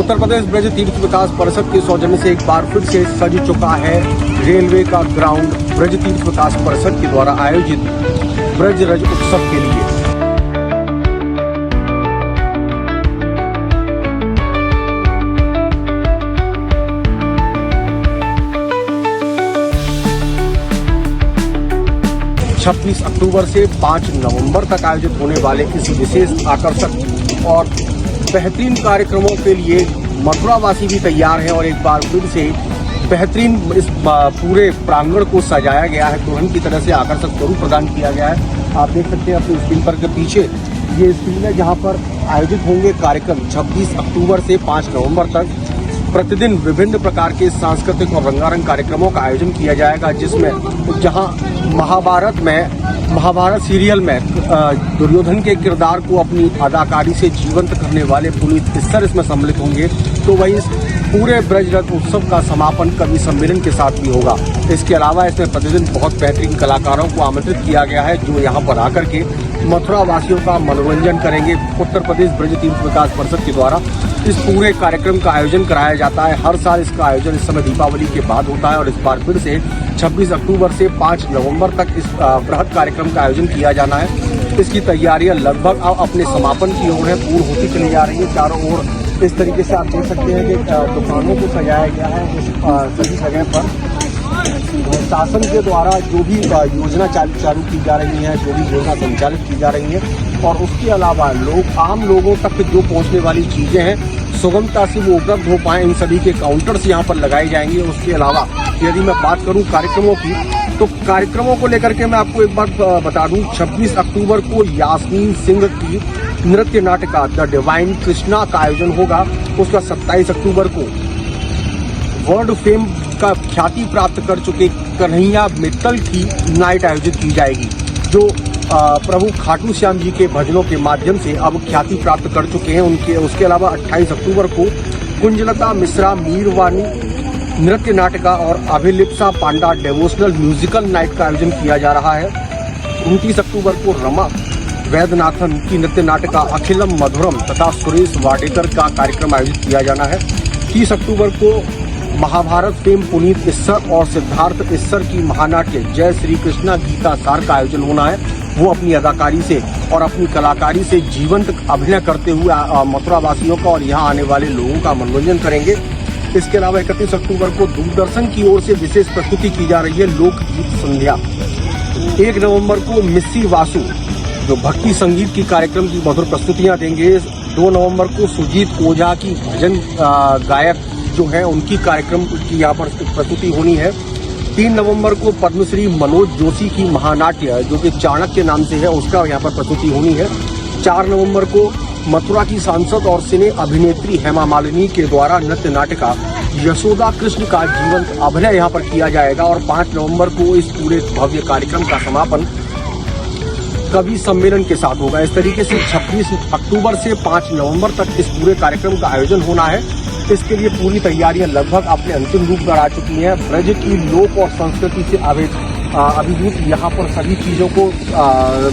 उत्तर प्रदेश ब्रज तीर्थ विकास परिषद के सौजन्य से एक बार फिर से सज चुका है रेलवे का ग्राउंड ब्रज तीर्थ विकास परिषद के द्वारा आयोजित ब्रज रज उत्सव के लिए। छब्बीस अक्टूबर से 5 नवंबर तक आयोजित होने वाले इस विशेष आकर्षक और बेहतरीन कार्यक्रमों के लिए मथुरावासी भी तैयार हैं और एक बार फिर से बेहतरीन इस पूरे प्रांगण को सजाया गया है, दुल्हन की तरह से आकर्षक स्वरूप प्रदान किया गया है। आप देख सकते हैं अपनी स्क्रीन पर के पीछे ये स्क्रीन है जहां पर आयोजित होंगे कार्यक्रम 26 अक्टूबर से 5 नवंबर तक। प्रतिदिन विभिन्न प्रकार के सांस्कृतिक और रंगारंग कार्यक्रमों का आयोजन किया जाएगा, जिसमें जहां महाभारत सीरियल में दुर्योधन के किरदार को अपनी अदाकारी से जीवंत करने वाले पुनीत इस्सर इसमें सम्मिलित होंगे, तो वही इस पूरे ब्रज रथ उत्सव का समापन कवि सम्मेलन के साथ भी होगा। इसके अलावा इसमें प्रतिदिन बहुत बेहतरीन कलाकारों को आमंत्रित किया गया है जो यहाँ पर आकर के मथुरा वासियों का मनोरंजन करेंगे। उत्तर प्रदेश ब्रज तीर्थ विकास परिषद के द्वारा इस पूरे कार्यक्रम का आयोजन कराया जाता है। हर साल इसका आयोजन इस समय दीपावली के बाद होता है और इस बार फिर से 26 अक्टूबर से 5 नवंबर तक इस बृहद कार्यक्रम का आयोजन किया जाना है। इसकी तैयारियां लगभग अब अपने समापन की ओर है, पूर्ण होती चली जा रही है। चारों ओर इस तरीके से आप देख सकते हैं कि दुकानों को सजाया गया है। सभी जगह पर शासन के द्वारा जो भी योजना चालू की जा रही है, जो भी योजना संचालित की जा रही है, और उसके अलावा आम लोगों तक जो पहुंचने वाली चीजें हैं सुगमता से वो उपलब्ध हो पाए, इन सभी के काउंटर्स यहाँ पर लगाए जाएंगे। उसके अलावा यदि मैं बात करूँ कार्यक्रमों की, तो कार्यक्रमों को लेकर के मैं आपको एक बात बता दूं, 26 अक्टूबर को यास्मीन सिंह की नृत्य नाटिका द डिवाइन कृष्णा का आयोजन होगा। उसका 27 अक्टूबर को वर्ल्ड फेम का ख्याति प्राप्त कर चुके कन्हैया मित्तल की नाइट आयोजित की जाएगी, जो प्रभु खाटू श्याम जी के भजनों के माध्यम से अब ख्याति प्राप्त कर चुके हैं। उसके अलावा 28 अक्टूबर को कुंजलता मिश्रा मीरवानी नृत्य नाटिका और अभिलिप्सा पांडा डेवोशनल म्यूजिकल नाइट का आयोजन किया जा रहा है। 29 अक्टूबर को रमा वैद्यनाथन की नृत्य नाटिका अखिलम मधुरम तथा सुरेश वाडेकर का कार्यक्रम आयोजित किया जाना है। 30 अक्टूबर को महाभारत फेम पुनीत इस्सर और सिद्धार्थ इस्सर की महानाट्य जय श्री कृष्णा गीता सार का आयोजन होना है। वो अपनी अदाकारी से और अपनी कलाकारी से जीवंत अभिनय करते हुए मथुरा वासियों का और यहाँ आने वाले लोगों का मनोरंजन करेंगे। इसके अलावा 31 अक्टूबर को दूरदर्शन की ओर से विशेष प्रस्तुति की जा रही है लोकगीत संध्या। 1 नवंबर को मिस्सी वासु जो भक्ति संगीत की कार्यक्रम की मधुर प्रस्तुतियां देंगे। 2 नवंबर को सुजीत ओझा की भजन गायक जो है उनकी कार्यक्रम की यहाँ पर प्रस्तुति होनी है। 3 नवंबर को पद्मश्री मनोज जोशी की महानाट्य जो कि चाणक्य नाम से है उसका यहाँ पर प्रस्तुति होनी है। 4 नवंबर को मथुरा की सांसद और सिने अभिनेत्री हेमा मालिनी के द्वारा नृत्य नाटिका यशोदा कृष्ण का जीवंत अभिनय यहाँ पर किया जाएगा और 5 नवंबर को इस पूरे भव्य कार्यक्रम का समापन कवि सम्मेलन के साथ होगा। इस तरीके से 26 अक्टूबर से 5 नवंबर तक इस पूरे कार्यक्रम का आयोजन होना है। इसके लिए पूरी तैयारियां लगभग अपने अंतिम रूप पर आ चुकी हैं। ब्रज की लोक और संस्कृति से अभिभूत यहाँ पर सभी चीज़ों को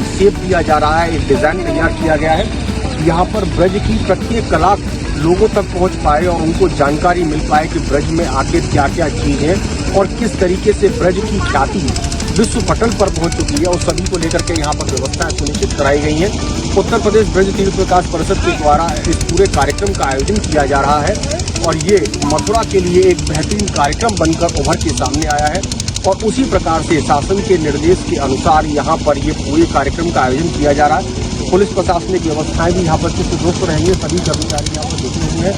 शेप दिया जा रहा है, एक डिज़ाइन तैयार किया गया है। यहाँ पर ब्रज की प्रत्येक कला लोगों तक पहुँच पाए और उनको जानकारी मिल पाए कि ब्रज में आखिर क्या क्या चीज़ है और किस तरीके से ब्रज की ख्याति विश्व पटल पर पहुंच चुकी है। उस सभी को लेकर के यहाँ पर व्यवस्थाएं सुनिश्चित कराई गई हैं। उत्तर प्रदेश ब्रज तीर्थ विकास परिषद के द्वारा इस पूरे कार्यक्रम का आयोजन किया जा रहा है और ये मथुरा के लिए एक बेहतरीन कार्यक्रम बनकर उभर के सामने आया है और उसी प्रकार से शासन के निर्देश के अनुसार यहाँ पर ये पूरे कार्यक्रम का आयोजन किया जा रहा है। पुलिस प्रशासनिक व्यवस्थाएं भी यहाँ पर चुस्त दुरुस्त रहेंगे। सभी कर्मचारी यहाँ पर जुटे हुए हैं।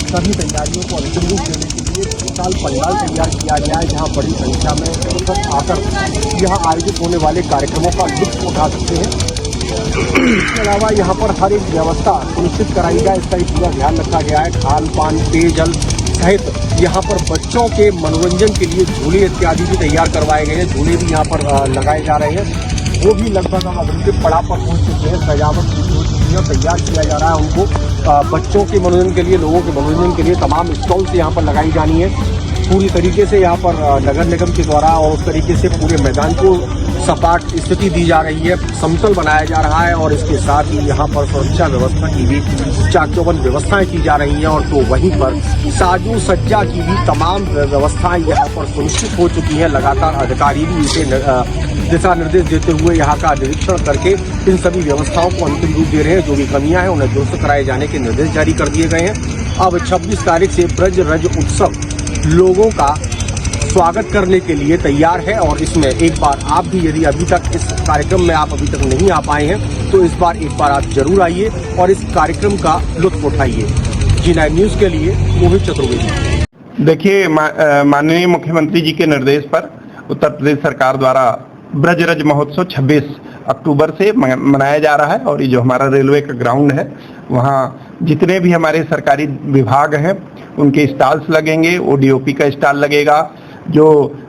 सभी तैयारियों को अंतिम रूप देने के लिए विशाल पंडाल तैयार किया गया है, जहाँ बड़ी संख्या में दर्शक आकर यहाँ आयोजित होने वाले कार्यक्रमों का लुत्फ उठा सकते हैं। इसके अलावा यहाँ पर हर एक व्यवस्था सुनिश्चित कराई जाए, इसका पूरा ध्यान रखा गया है। खान पान पेयजल सहित यहाँ पर बच्चों के मनोरंजन के लिए झूले इत्यादि भी तैयार करवाए गए हैं। झूले भी यहाँ पर लगाए जा रहे हैं, वो भी लगभग हम अंतिम पड़ाव पर पहुँच चुके हैं। सजावट हो चुकी है, तैयार किया जा रहा है उनको। बच्चों के मनोरंजन के लिए, लोगों के मनोरंजन के लिए तमाम स्टॉल्स यहाँ पर लगाई जानी है। पूरी तरीके से यहाँ पर नगर निगम के द्वारा और उस तरीके से पूरे मैदान को सपाट स्थिति दी जा रही है, समतल बनाया जा रहा है और इसके साथ ही यहाँ पर सुरक्षा व्यवस्था की भी चाक चौबंद व्यवस्थाएं की जा रही हैं। और तो वहीं पर साजू सज्जा की भी तमाम व्यवस्थाएं यहाँ पर सुनिश्चित हो चुकी हैं। लगातार अधिकारी भी इसे दिशा निर्देश देते हुए यहाँ का निरीक्षण करके इन सभी व्यवस्थाओं को अंतिम रूप दे रहे हैं। जो भी कमियां हैं उन्हें दुरुस्त कराए जाने के निर्देश जारी कर दिए गए हैं। अब 26 तारीख से ब्रज रज उत्सव लोगों का स्वागत करने के लिए तैयार है और इसमें एक बार आप भी यदि अभी तक इस कार्यक्रम में आप अभी तक नहीं आ पाए हैं तो इस बार एक बार आप जरूर आइए और इस कार्यक्रम का लुत्फ उठाइए। G9 न्यूज के लिए मोहित चतुर्वेदी। देखिए, माननीय मुख्यमंत्री जी के निर्देश पर उत्तर प्रदेश सरकार द्वारा ब्रज रज महोत्सव 26 अक्टूबर से मनाया जा रहा है और ये जो हमारा रेलवे का ग्राउंड है वहाँ जितने भी हमारे सरकारी विभाग हैं उनके स्टॉल्स लगेंगे। ODOP का स्टॉल लगेगा। जो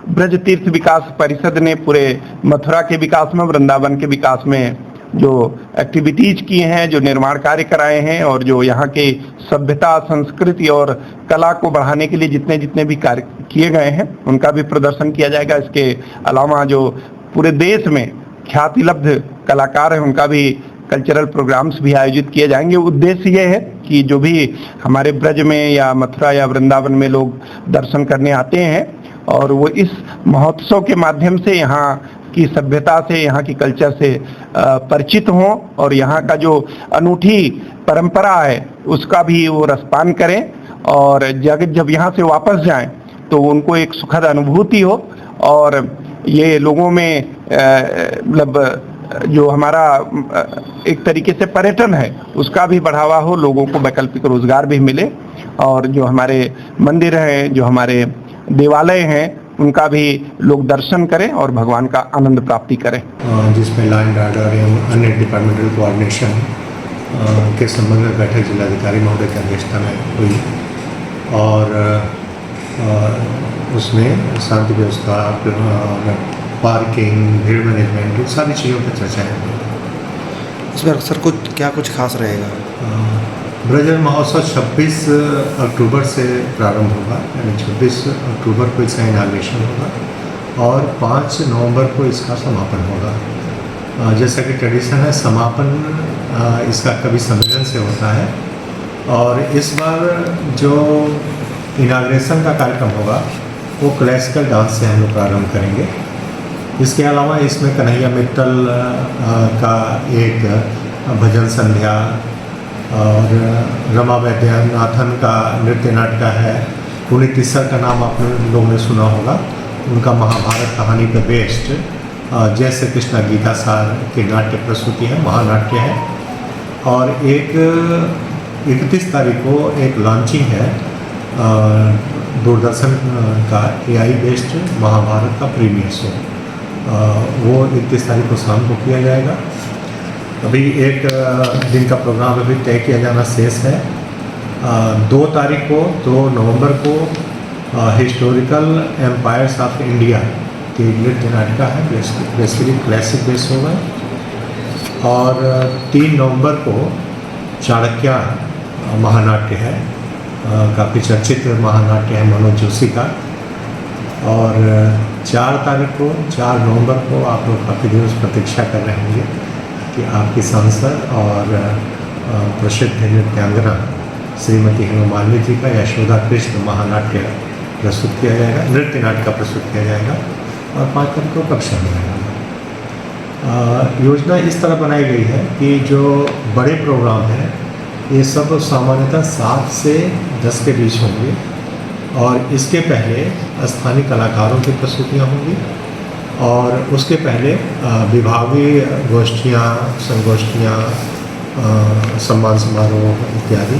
ब्रज तीर्थ विकास परिषद ने पूरे मथुरा के विकास में, वृंदावन के विकास में जो एक्टिविटीज की हैं, जो निर्माण कार्य कराए हैं और जो यहाँ के सभ्यता, संस्कृति और कला को बढ़ाने के लिए जितने जितने भी कार्य किए गए हैं उनका भी प्रदर्शन किया जाएगा। इसके अलावा जो पूरे देश में ख्याति लब्ध कलाकार हैं उनका भी कल्चरल प्रोग्राम्स भी आयोजित किए जाएंगे। उद्देश्य ये है कि जो भी हमारे ब्रज में या मथुरा या वृंदावन में लोग दर्शन करने आते हैं और वो इस महोत्सव के माध्यम से यहाँ की सभ्यता से, यहाँ की कल्चर से परिचित हों और यहाँ का जो अनूठी परंपरा है उसका भी वो रसपान करें और जब यहाँ से वापस जाएं तो उनको एक सुखद अनुभूति हो और ये लोगों में मतलब जो हमारा एक तरीके से पर्यटन है उसका भी बढ़ावा हो, लोगों को वैकल्पिक रोजगार भी मिले और जो हमारे मंदिर हैं, जो हमारे देवालय हैं उनका भी लोग दर्शन करें और भगवान का आनंद प्राप्ति करें। जिसमें लॉ एंड ऑर्डर एवं अन्य डिपार्टमेंटल कोऑर्डिनेशन के संबंध में बैठक जिलाधिकारी महोदय की अध्यक्षता में हुई और उसमें शांति व्यवस्था, पार्किंग, भीड़ मैनेजमेंट, सारी चीज़ों पर चर्चा है। इसमें सर कुछ खास रहेगा? ब्रज महोत्सव 26 अक्टूबर से प्रारंभ होगा, यानी 26 अक्टूबर को इसका इनाग्रेशन होगा और 5 नवंबर को इसका समापन होगा। जैसा कि ट्रेडिशन है, समापन इसका कवि सम्मेलन से होता है और इस बार जो इनाग्रेशन का कार्यक्रम होगा वो क्लासिकल डांस से हम लोग प्रारंभ करेंगे। इसके अलावा इसमें कन्हैया मित्तल का एक भजन संध्या और रमा वैद्यनाथन का नृत्य नाटक है। पुनीत तिस्सर का नाम आप लोगों ने सुना होगा, उनका महाभारत कहानी पर बेस्ड जय श्री कृष्ण गीता सार के नाट्य प्रस्तुति है, महानाट्य है। और एक 31 तारीख को एक लॉन्चिंग है दूरदर्शन का AI बेस्ड महाभारत का प्रीमियर शो, वो 31 तारीख को शाम को किया जाएगा। अभी एक दिन का प्रोग्राम अभी तय किया जाना शेष है। 2 तारीख को, 2 नवंबर को हिस्टोरिकल एम्पायर्स ऑफ इंडिया की नृत्य नाटिका है, बेसिकली क्लासिक बेस होगा। और 3 नवंबर को चाणक्य महानाट्य है, काफ़ी चर्चित महानाट्य है मनोज जोशी का। और 4 तारीख को, 4 नवंबर को आप लोग काफ़ी दिनों से प्रतीक्षा कर रहे होंगे कि आपकी सांसद और प्रसिद्ध नृत्यांगना श्रीमती हेमा मालिनी जी का यशोदा कृष्ण महानाट्य प्रस्तुत किया जाएगा, नृत्य नाटक प्रस्तुत किया जाएगा और 5 तारीख को कक्षा में रहेगा। योजना इस तरह बनाई गई है कि जो बड़े प्रोग्राम हैं ये सब सामान्यतः 7 से 10 के बीच होंगे और इसके पहले स्थानीय कलाकारों की प्रस्तुतियाँ होंगी और उसके पहले विभागीय गोष्ठियाँ, संगोष्ठियाँ, सम्मान समारोह इत्यादि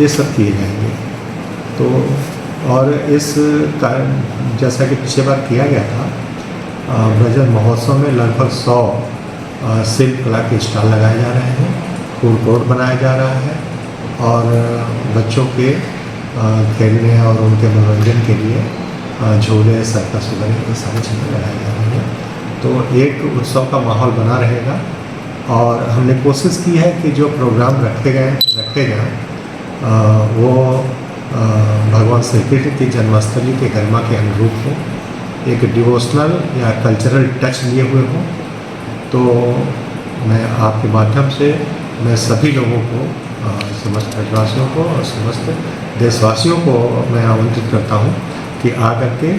ये सब किए जाएंगे। तो और इस कारण जैसा कि पिछले बार किया गया था, ब्रज महोत्सव में लगभग 100 शिल्प कला के स्टॉल लगाए जा रहे हैं, फूड कोर्ट बनाया जा रहा है और बच्चों के खेलने और उनके मनोरंजन के लिए झूले, सर्कस वगैरह ये सारी चीज़ें लगाई जा रही हैं। तो एक उत्सव का माहौल बना रहेगा और हमने कोशिश की है कि जो प्रोग्राम रखे जाएँ वो भगवान श्री कृष्ण की जन्मस्थली के गरिमा के अनुरूप हो, एक डिवोशनल या कल्चरल टच लिए हुए हों तो मैं आपके माध्यम से मैं सभी लोगों को समस्त ब्रजवासियों को और समस्त देशवासियों को मैं आमंत्रित करता हूँ कि आकर के